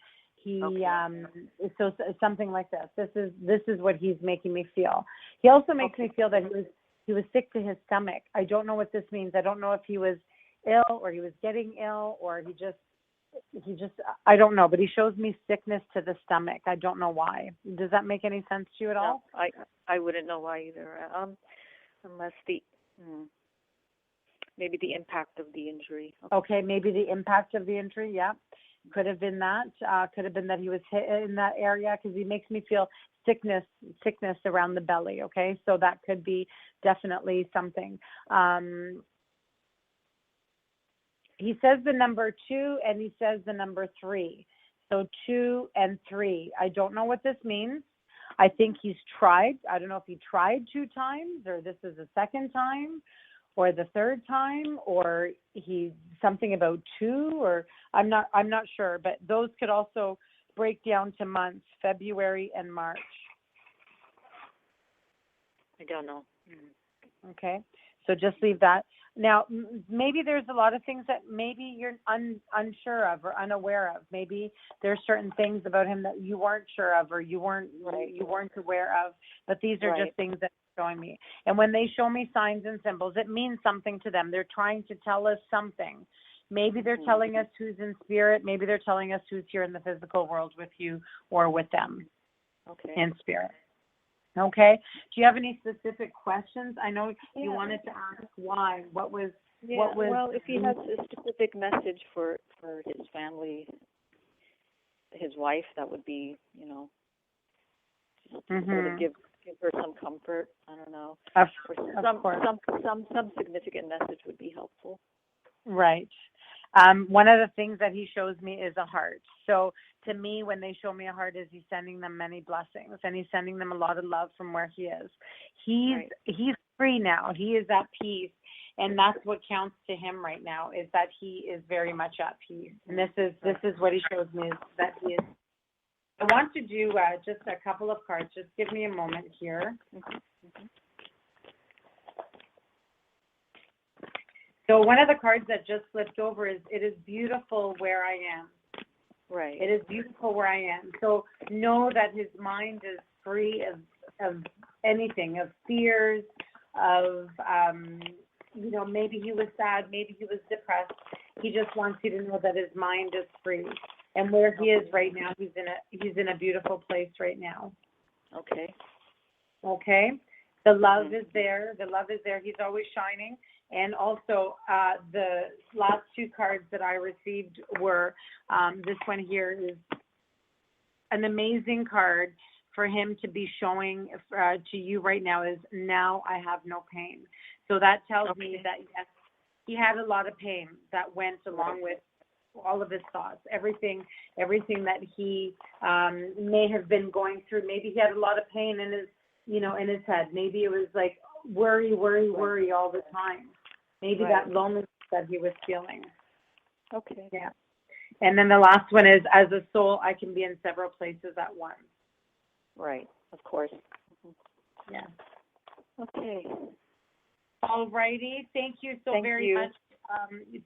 So something like this. This is what he's making me feel. He also makes me feel that he was sick to his stomach. I don't know what this means. I don't know if he was ill or he was getting ill or he just I don't know, but he shows me sickness to the stomach. I don't know why. Does that make any sense to you at all? No, I wouldn't know why either. Unless maybe the impact of the injury. Okay, maybe the impact of the injury. Yeah, could have been that. Could have been that he was hit in that area, because he makes me feel sickness around the belly. Okay, so that could be definitely something. He says the number 2 and he says the number 3. So 2 and 3. I don't know what this means. I think he's tried. I don't know if he tried 2 times or this is the second time or the third time, or he something about 2, or I'm not sure, but those could also break down to months, February and March. I don't know. Okay. So just leave that. Now, maybe there's a lot of things that maybe you're unsure of or unaware of. Maybe there's certain things about him that you weren't sure of or you weren't aware of. But these are just things that are showing me. And when they show me signs and symbols, it means something to them. They're trying to tell us something. Maybe they're telling us who's in spirit. Maybe they're telling us who's here in the physical world with you or with them in spirit. Okay. Do you have any specific questions? I know you wanted to ask why. What was? Well, if he has a specific message for his family, his wife, that would be, just sort of give her some comfort. I don't know. Some significant message would be helpful. Right. One of the things that he shows me is a heart. So to me, when they show me a heart, is he's sending them many blessings and he's sending them a lot of love from where he is. He's free now. He is at peace. And that's what counts to him right now, is that he is very much at peace. And this is what he shows me, is that he is. I want to do just a couple of cards. Just give me a moment here. So one of the cards that just flipped over is, it is beautiful where I am. Right. It is beautiful where I am. So know that his mind is free of anything, of fears, of, maybe he was sad, maybe he was depressed. He just wants you to know that his mind is free. And where he is right now, he's in a beautiful place right now. Okay. Okay. The love is there. The love is there. He's always shining. And also, the last 2 cards that I received were, this one here is an amazing card for him to be showing to you right now, is now I have no pain. So that tells me that, yes, he had a lot of pain that went along with all of his thoughts, everything that he may have been going through. Maybe he had a lot of pain in his head. Maybe it was like worry all the time. Maybe that loneliness that he was feeling. Okay. Yeah. And then the last one is, as a soul, I can be in several places at once. Right. Of course. Yeah. Okay. All righty. Thank you so very much.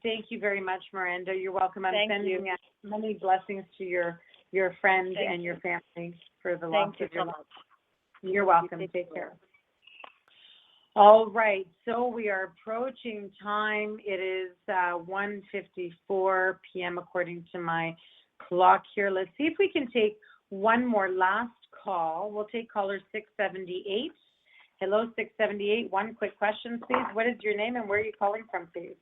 Thank you very much, Miranda. You're welcome. I'm sending many blessings to your friends and your family for the loss of your life. You're welcome. Take care. All right. So we are approaching time. It is 1:54 p.m. according to my clock here. Let's see if we can take one more last call. We'll take caller 678. Hello, 678. One quick question, please. What is your name and where are you calling from, please?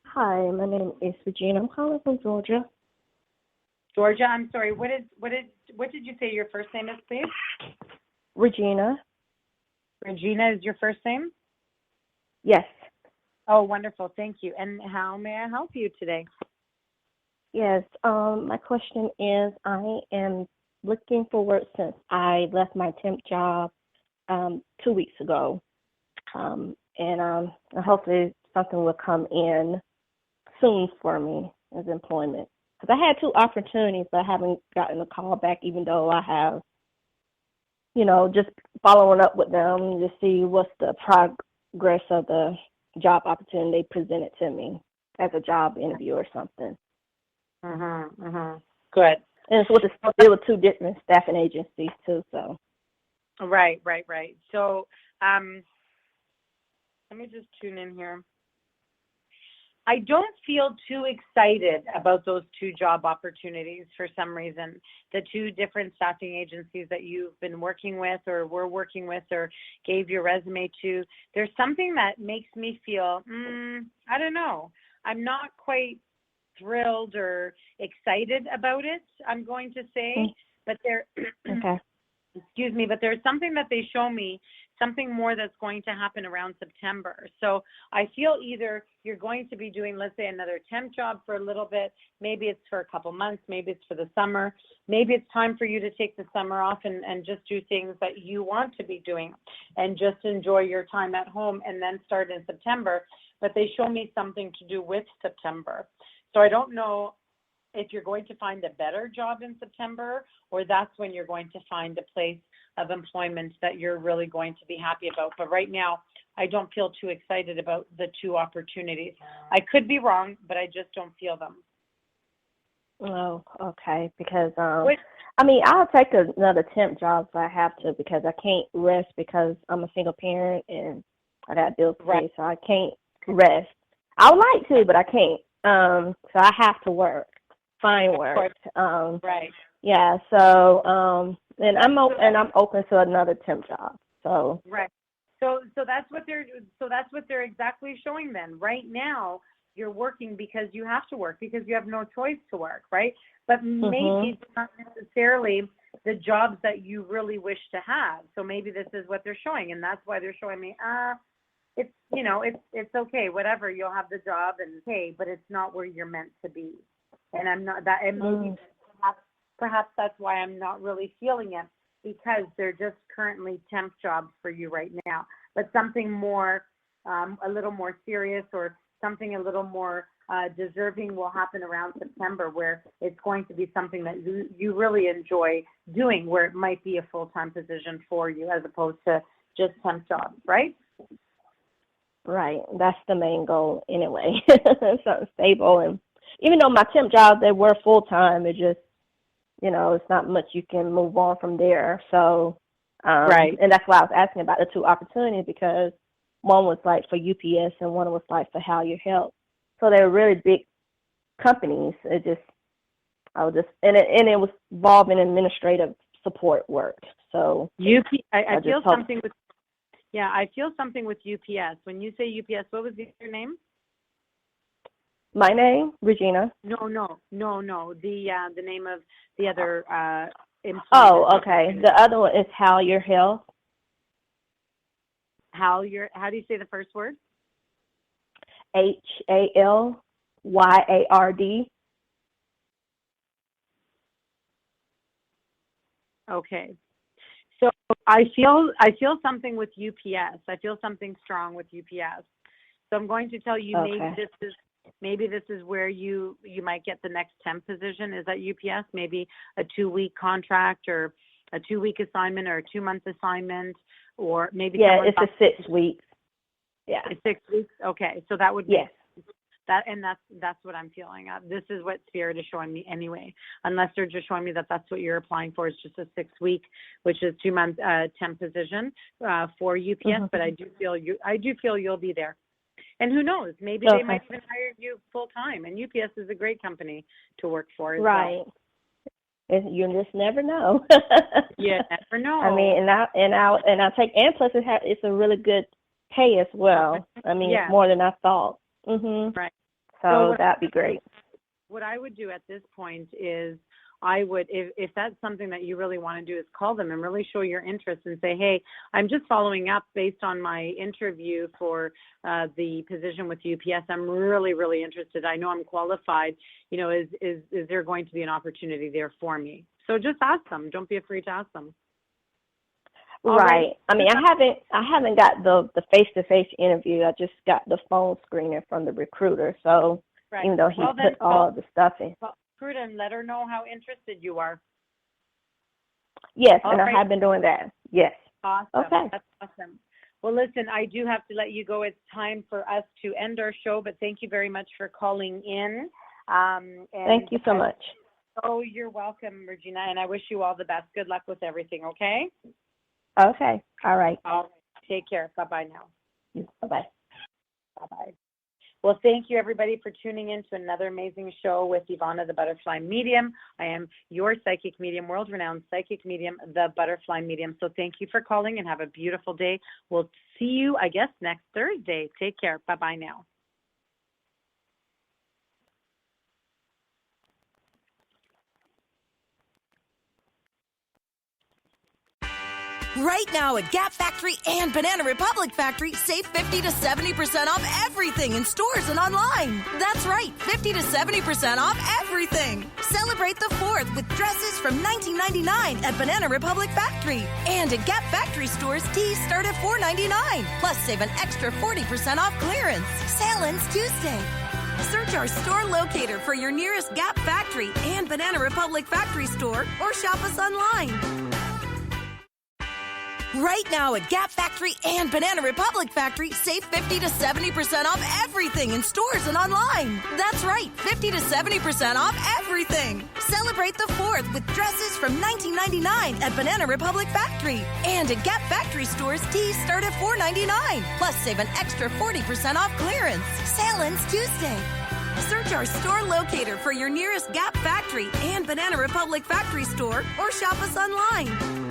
Hi, my name is Regina. I'm calling from Georgia. Georgia, I'm sorry. What did you say your first name is, please? Regina. Regina is your first name? Yes. Oh, wonderful. Thank you. And how may I help you today? Yes. My question is, I am looking for work since I left my temp job 2 weeks ago, and hopefully something will come in soon for me as employment. Because I had 2 opportunities, but I haven't gotten a call back, even though I have, just following up with them to see what's the progress of the job opportunity they presented to me as a job interview or something. Good. And it's with there were 2 different staffing agencies too, so. Right. So, let me just tune in here. I don't feel too excited about those 2 job opportunities for some reason. The 2 different staffing agencies that you've been working with or were working with or gave your resume to, there's something that makes me feel, I don't know. I'm not quite thrilled or excited about it, I'm going to say. But there, excuse me, but there's something that they show me, something more that's going to happen around September. So I feel either you're going to be doing, let's say, another temp job for a little bit. Maybe it's for a couple months. Maybe it's for the summer. Maybe it's time for you to take the summer off and just do things that you want to be doing and just enjoy your time at home and then start in September. But they show me something to do with September. So I don't know if you're going to find a better job in September, or that's when you're going to find a place of employment that you're really going to be happy about. But right now, I don't feel too excited about the 2 opportunities. I could be wrong, but I just don't feel them. Oh, okay. Because, I'll take another temp job if I have to, because I can't rest because I'm a single parent and I got bills to pay, so I can't rest. I would like to, but I can't. So I have to work. Find work. Yeah. So, and I'm open to another temp job. So. Right. So that's what they're exactly showing then. Right now, you're working because you have to work, because you have no choice to work, right? But maybe it's not necessarily the jobs that you really wish to have. So maybe this is what they're showing, and that's why they're showing me, it's, it's okay, whatever, you'll have the job and hey, but it's not where you're meant to be. And I'm not that, and maybe perhaps that's why I'm not really feeling it, because they're just currently temp jobs for you right now. But something more, a little more serious, or something a little more deserving will happen around September, where it's going to be something that you really enjoy doing, where it might be a full-time position for you as opposed to just temp jobs, right? Right. That's the main goal anyway. Something stable. And even though my temp jobs, they were full-time, it just, it's not much you can move on from there. So, and that's why I was asking about the 2 opportunities, because one was like for UPS and one was like for Halyard Health. So they're really big companies. It was involving administrative support work. So I feel something with UPS. When you say UPS, what was your name? My name, Regina. No. The name of the other employee. Oh, okay. The other one is Halyard Health. Halyard. How do you say the first word? HALYARD. Okay. So I feel something with UPS. I feel something strong with UPS. So I'm going to tell you, maybe this is where you might get the next temp position is at UPS, maybe a 2-week contract or a 2-week assignment or a 2-month assignment, or maybe it's a 6 weeks. Yeah. It's 6 weeks? Okay. So that would be Yes. that, and that's what I'm feeling. This is what Spirit is showing me anyway, unless they're just showing me that that's what you're applying for. It's just a 6 week, which is 2 month temp position for UPS, but I do feel you'll be there. And who knows, maybe they might even hire you full time, and UPS is a great company to work for as right. well. You just never know. You never know. I mean, and I take, and plus it's a really good pay as well. I mean, it's more than I thought. Right. So that'd be great. What I would do at this point is I would, if that's something that you really want to do, is call them and really show your interest and say, hey, I'm just following up based on my interview for the position with UPS. I'm really, really interested. I know I'm qualified. You know, is there going to be an opportunity there for me? So just ask them. Don't be afraid to ask them. Right. I mean, I haven't got the face-to-face interview. I just got the phone screening from the recruiter. So even though he put all the stuff in. Recruit and let her know how interested you are. Yes, and I have been doing that. Yes. Awesome. Okay. That's awesome. Well, listen, I do have to let you go. It's time for us to end our show, but thank you very much for calling in. And thank you so much. Oh, you're welcome, Regina, and I wish you all the best. Good luck with everything, okay? Okay. All right. All right. Take care. Bye-bye now. Bye-bye. Bye-bye. Well, thank you, everybody, for tuning in to another amazing show with Ivana, the Butterfly Medium. I am your psychic medium, world-renowned psychic medium, the Butterfly Medium. So thank you for calling and have a beautiful day. We'll see you, I guess, next Thursday. Take care. Bye-bye now. Right now at Gap Factory and Banana Republic Factory, save 50 to 70% off everything in stores and online. That's right, 50 to 70% off everything. Celebrate the 4th with dresses from $19.99 at Banana Republic Factory. And at Gap Factory stores, tees start at $4.99. Plus, save an extra 40% off clearance. Sale ends Tuesday. Search our store locator for your nearest Gap Factory and Banana Republic Factory store or shop us online. Right now at Gap Factory and Banana Republic Factory, save 50 to 70% off everything in stores and online. That's right, 50 to 70% off everything. Celebrate the 4th with dresses from $19.99 at Banana Republic Factory. And at Gap Factory stores, tees start at $4.99. Plus, save an extra 40% off clearance. Sale ends Tuesday. Search our store locator for your nearest Gap Factory and Banana Republic Factory store or shop us online.